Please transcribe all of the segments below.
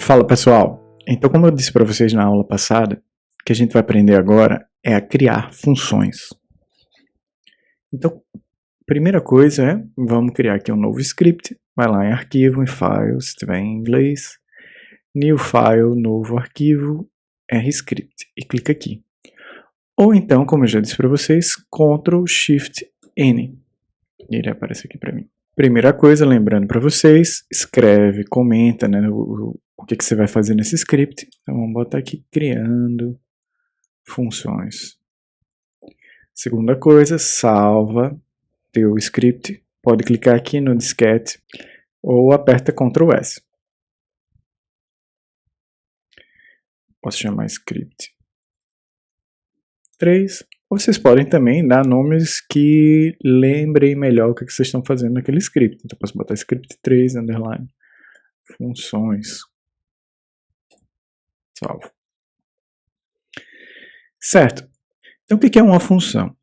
Fala pessoal, então como eu disse para vocês na aula passada, o que a gente vai aprender agora é a criar funções. Então, primeira coisa é, vamos criar aqui um novo script, vai lá em arquivo, em file, se tiver em inglês, new file, novo arquivo, rscript, e clica aqui. Ou então, como eu já disse para vocês, Ctrl Shift N, e ele aparece aqui para mim. Primeira coisa, lembrando para vocês, escreve, comenta, né, o que você vai fazer nesse script. Então vamos botar aqui criando funções. Segunda coisa, salva teu script. Pode clicar aqui no disquete ou aperta Ctrl S. Posso chamar script 3. Ou vocês podem também dar nomes que lembrem melhor o que vocês estão fazendo naquele script. Então posso botar script 3, underline, funções. Salvo. Certo. Então o que é uma função?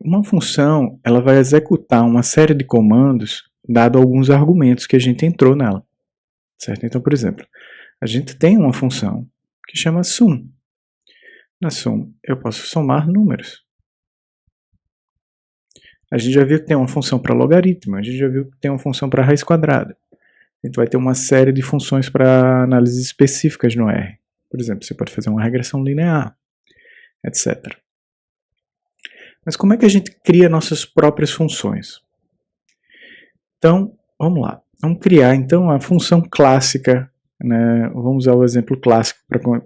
Uma função, ela vai executar uma série de comandos dado alguns argumentos que a gente entrou nela. Certo? Então, por exemplo, a gente tem uma função que chama sum. Na sum, eu posso somar números. A gente já viu que tem uma função para logaritmo, a gente já viu que tem uma função para raiz quadrada. A gente vai ter uma série de funções para análises específicas no R. Por exemplo, você pode fazer uma regressão linear, etc. Mas como é que a gente cria nossas próprias funções? Então, vamos lá. Vamos criar, então, a função clássica, né? Vamos usar o exemplo clássico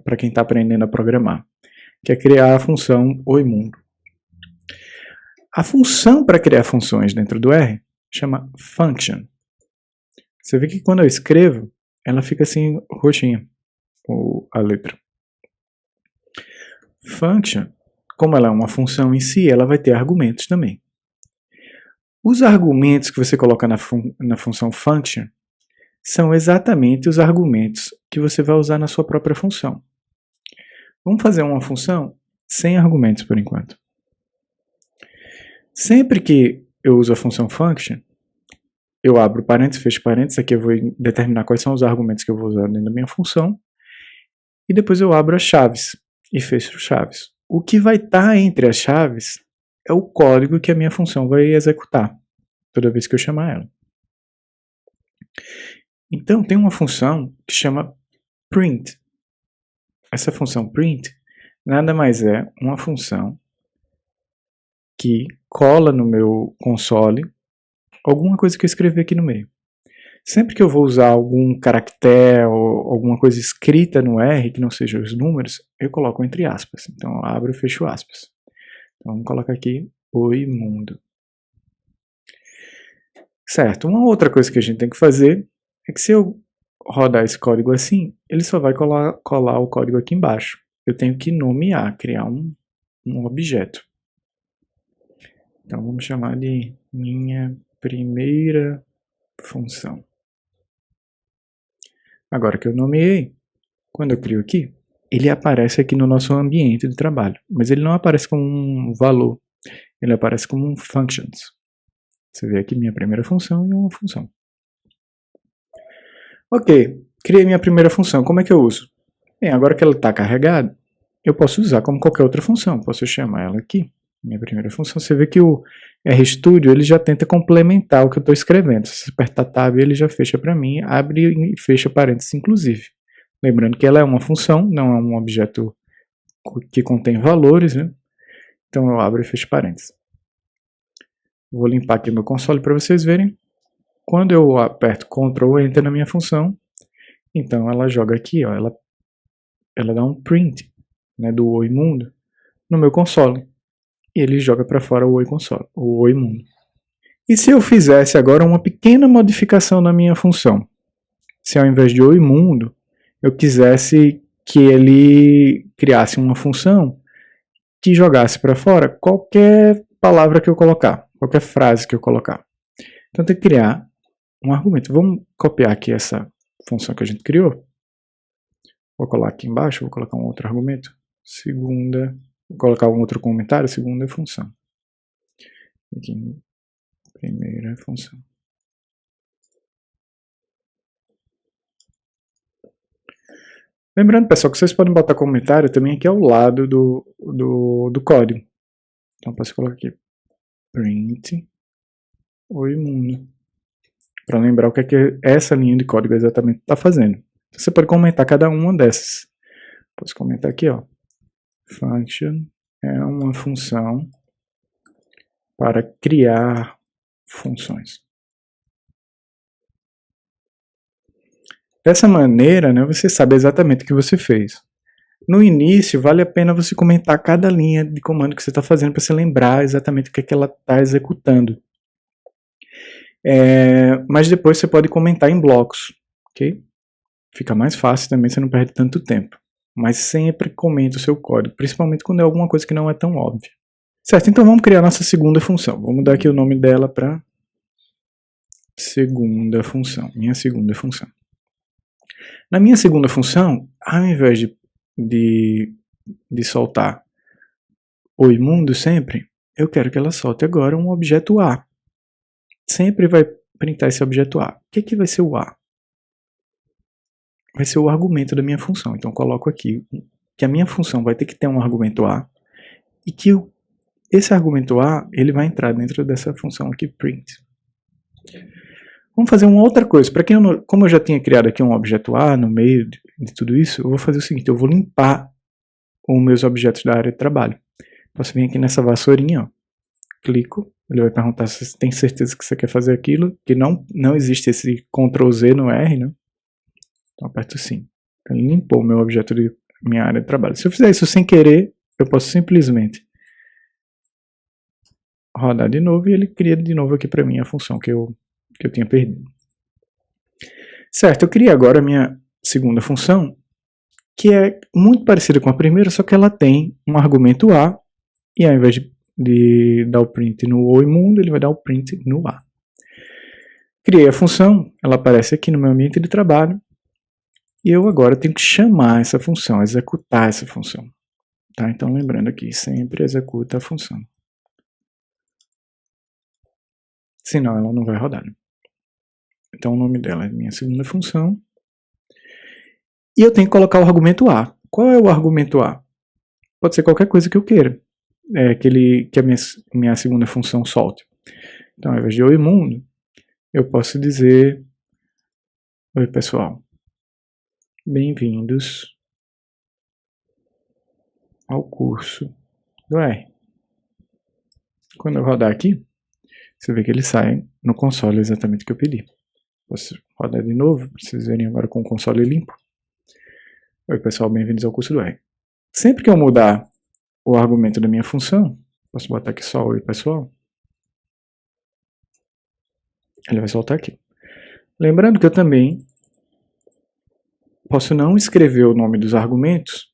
para quem está aprendendo a programar, que é criar a função Oi Mundo. A função para criar funções dentro do R chama function. Você vê que quando eu escrevo, ela fica assim, roxinha, a letra. Function, como ela é uma função em si, ela vai ter argumentos também. Os argumentos que você coloca na função function são exatamente os argumentos que você vai usar na sua própria função. Vamos fazer uma função sem argumentos por enquanto. Sempre que eu uso a função function, eu abro parênteses, fecho parênteses, aqui eu vou determinar quais são os argumentos que eu vou usar dentro da minha função, e depois eu abro as chaves e fecho chaves. O que vai estar entre as chaves é o código que a minha função vai executar toda vez que eu chamar ela. Então tem uma função que chama print. Essa função print nada mais é uma função que cola no meu console alguma coisa que eu escrevi aqui no meio. Sempre que eu vou usar algum caractere ou alguma coisa escrita no R que não seja os números, eu coloco entre aspas. Então eu abro e fecho aspas. Então vamos colocar aqui Oi Mundo. Certo, uma outra coisa que a gente tem que fazer é que se eu rodar esse código assim, ele só vai colar o código aqui embaixo. Eu tenho que nomear, criar um objeto. Então vamos chamar de minha primeira função. Agora que eu nomeei, quando eu crio aqui, ele aparece aqui no nosso ambiente de trabalho, mas ele não aparece como um valor, ele aparece como um functions. Você vê aqui minha primeira função e uma função. Ok, criei minha primeira função, como é que eu uso? Bem, agora que ela está carregada, eu posso usar como qualquer outra função, posso chamar ela aqui, minha primeira função. Você vê que o RStudio ele já tenta complementar o que eu estou escrevendo. Se você apertar Tab, ele já fecha para mim, abre e fecha parênteses inclusive. Lembrando que ela é uma função, não é um objeto que contém valores, né? Então eu abro e fecho parênteses. Vou limpar aqui meu console para vocês verem. Quando eu aperto Ctrl Enter na minha função, então ela joga aqui, ó, ela dá um print, né, do Oi Mundo no meu console. E ele joga para fora o Oi Console, o Oi Mundo. E se eu fizesse agora uma pequena modificação na minha função? Se ao invés de Oi Mundo, eu quisesse que ele criasse uma função que jogasse para fora qualquer palavra que eu colocar, qualquer frase que eu colocar. Então tem que criar um argumento. Vamos copiar aqui essa função que a gente criou. Vou colar aqui embaixo, vou colocar um outro argumento. Segunda, vou colocar um outro comentário, segunda função. Aqui, primeira função. Lembrando, pessoal, que vocês podem botar comentário também aqui ao lado do código. Então, posso colocar aqui print oi mundo, para lembrar o que é que essa linha de código exatamente está fazendo. Você pode comentar cada uma dessas. Posso comentar aqui, ó. Function é uma função para criar funções. Dessa maneira, né, você sabe exatamente o que você fez. No início, vale a pena você comentar cada linha de comando que você está fazendo para você lembrar exatamente o que é que ela está executando. Mas depois você pode comentar em blocos, ok? Fica mais fácil também, você não perde tanto tempo. Mas sempre comente o seu código, principalmente quando é alguma coisa que não é tão óbvia. Certo, então vamos criar nossa segunda função. Vamos dar aqui o nome dela para segunda função, minha segunda função. Na minha segunda função, ao invés de soltar oi mundo sempre, eu quero que ela solte agora um objeto A. Sempre vai printar esse objeto A. O que vai ser o A? Vai ser o argumento da minha função. Então eu coloco aqui que a minha função vai ter que ter um argumento A e que esse argumento A ele vai entrar dentro dessa função aqui print. Vamos fazer uma outra coisa. Para quem como eu já tinha criado aqui um objeto A no meio de tudo isso, eu vou fazer o seguinte, eu vou limpar os meus objetos da área de trabalho. Posso vir aqui nessa vassourinha, ó, clico, ele vai perguntar se você tem certeza que você quer fazer aquilo, que não existe esse Ctrl Z no R, né? Então aperto sim. Então, ele limpou o meu objeto de minha área de trabalho. Se eu fizer isso sem querer, eu posso simplesmente rodar de novo e ele cria de novo aqui para mim a função que eu tinha perdido. Certo, eu criei agora a minha segunda função, que é muito parecida com a primeira, só que ela tem um argumento A, e ao invés de dar o print no oi mundo, ele vai dar o print no A. Criei a função, ela aparece aqui no meu ambiente de trabalho, e eu agora tenho que chamar essa função, executar essa função. Tá? Então lembrando aqui, sempre executa a função. Senão ela não vai rodar. Então o nome dela é minha segunda função. E eu tenho que colocar o argumento A. Qual é o argumento A? Pode ser qualquer coisa que eu queira. Que a minha segunda função solte. Então ao invés de oi mundo, eu posso dizer: oi pessoal, bem-vindos ao curso do R. Quando eu rodar aqui, você vê que ele sai no console exatamente o que eu pedi. Posso rodar de novo, para vocês verem agora com o console limpo. Oi pessoal, bem-vindos ao curso do R. Sempre que eu mudar o argumento da minha função, posso botar aqui só oi pessoal, ele vai soltar aqui. Lembrando que eu também posso não escrever o nome dos argumentos,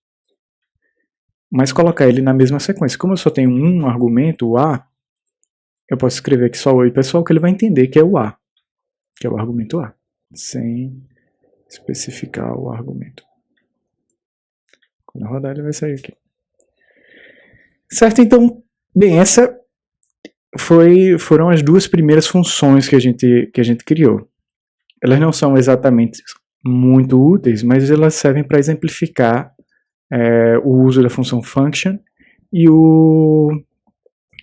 mas colocar ele na mesma sequência. Como eu só tenho um argumento, o A, eu posso escrever aqui só oi pessoal, que ele vai entender que é o A, que é o argumento A, sem especificar o argumento. Quando eu rodar, ele vai sair aqui. Certo? Então, bem, essa foram as duas primeiras funções que a gente criou. Elas não são exatamente muito úteis, mas elas servem para exemplificar o uso da função function e o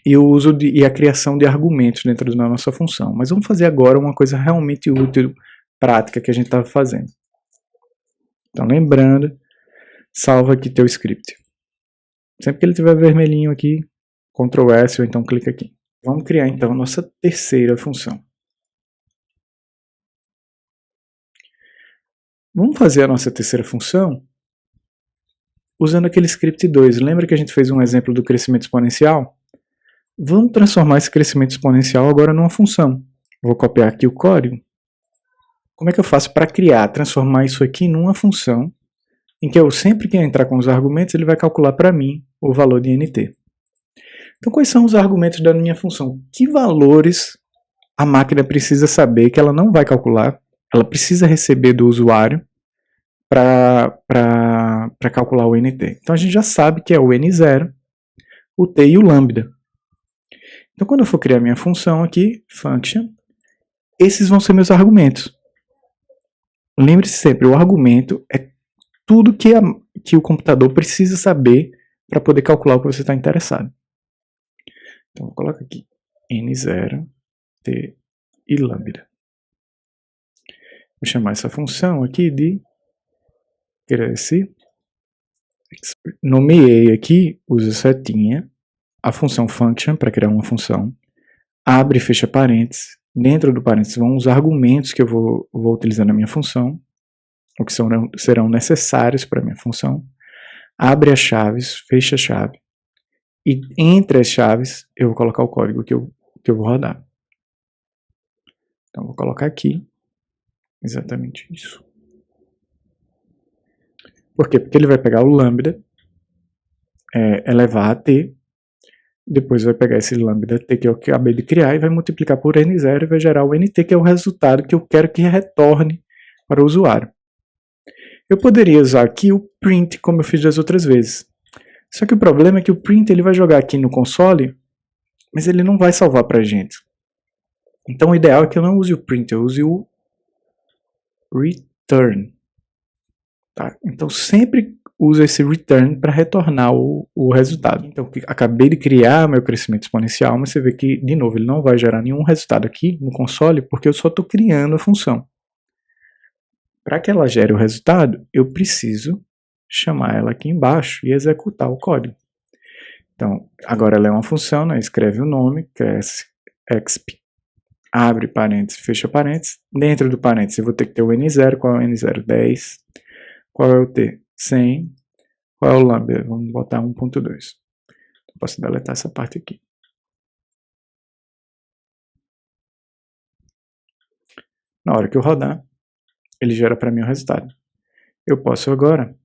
uso e a criação de argumentos dentro da nossa função. Mas vamos fazer agora uma coisa realmente útil, prática, que a gente estava fazendo. Então, lembrando, salva aqui teu script. Sempre que ele estiver vermelhinho aqui, Ctrl S ou então clica aqui. Vamos criar então a nossa terceira função. Vamos fazer a nossa terceira função usando aquele script 2. Lembra que a gente fez um exemplo do crescimento exponencial? Vamos transformar esse crescimento exponencial agora numa função. Vou copiar aqui o código. Como é que eu faço para transformar isso aqui numa função em que eu sempre que entrar com os argumentos, ele vai calcular para mim o valor de NT. Então, quais são os argumentos da minha função? Que valores a máquina precisa saber que ela não vai calcular? Ela precisa receber do usuário para calcular o NT. Então, a gente já sabe que é o N0, o T e o lambda. Então, quando eu for criar minha função aqui, function, esses vão ser meus argumentos. Lembre-se sempre, o argumento é tudo que o computador precisa saber para poder calcular o que você está interessado. Então, vou colocar aqui N0, T e lambda. Vou chamar essa função aqui de cresce. Nomeei aqui, usa setinha, a função function para criar uma função, abre e fecha parênteses. Dentro do parênteses vão os argumentos que eu vou utilizar na minha função, o que serão necessários para a minha função. Abre as chaves, fecha a chave. E entre as chaves eu vou colocar o código que eu vou rodar. Então vou colocar aqui exatamente isso. Por quê? Porque ele vai pegar o lambda, elevar a t, depois vai pegar esse lambda t que eu acabei de criar e vai multiplicar por n0 e vai gerar o nt, que é o resultado que eu quero que retorne para o usuário. Eu poderia usar aqui o print, como eu fiz das outras vezes. Só que o problema é que o print ele vai jogar aqui no console, mas ele não vai salvar para a gente. Então o ideal é que eu não use o print, eu use o return. Tá? Então sempre uso esse return para retornar o resultado. Então acabei de criar meu crescimento exponencial, mas você vê que, de novo, ele não vai gerar nenhum resultado aqui no console, porque eu só estou criando a função. Para que ela gere o resultado, eu preciso chamar ela aqui embaixo e executar o código. Então, agora ela é uma função, né? Escreve o nome, cresce, exp, abre parênteses, fecha parênteses. Dentro do parênteses eu vou ter que ter o n0, qual é o n0? 10. Qual é o t? 100. Qual é o lambda? Vamos botar 1.2. Posso deletar essa parte aqui. Na hora que eu rodar, ele gera para mim o resultado. Eu posso agora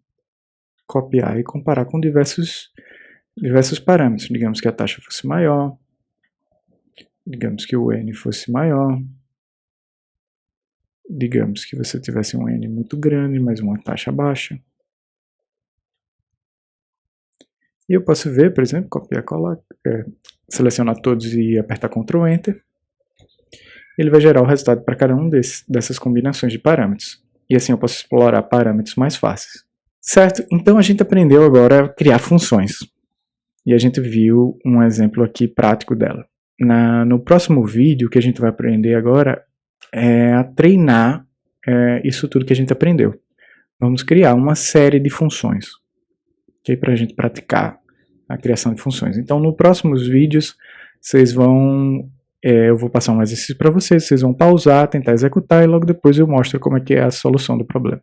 copiar e comparar com diversos parâmetros. Digamos que a taxa fosse maior, digamos que o n fosse maior, digamos que você tivesse um n muito grande, mas uma taxa baixa. E eu posso ver, por exemplo, copiar, colar, selecionar todos e apertar Ctrl Enter. Ele vai gerar o resultado para cada um dessas combinações de parâmetros. E assim eu posso explorar parâmetros mais fáceis. Certo? Então a gente aprendeu agora a criar funções. E a gente viu um exemplo aqui prático dela. No próximo vídeo, o que a gente vai aprender agora é a treinar isso tudo que a gente aprendeu. Vamos criar uma série de funções, okay? Para a gente praticar a criação de funções. Então, nos próximos vídeos, eu vou passar um exercício para vocês vão pausar, tentar executar e logo depois eu mostro como é que é a solução do problema.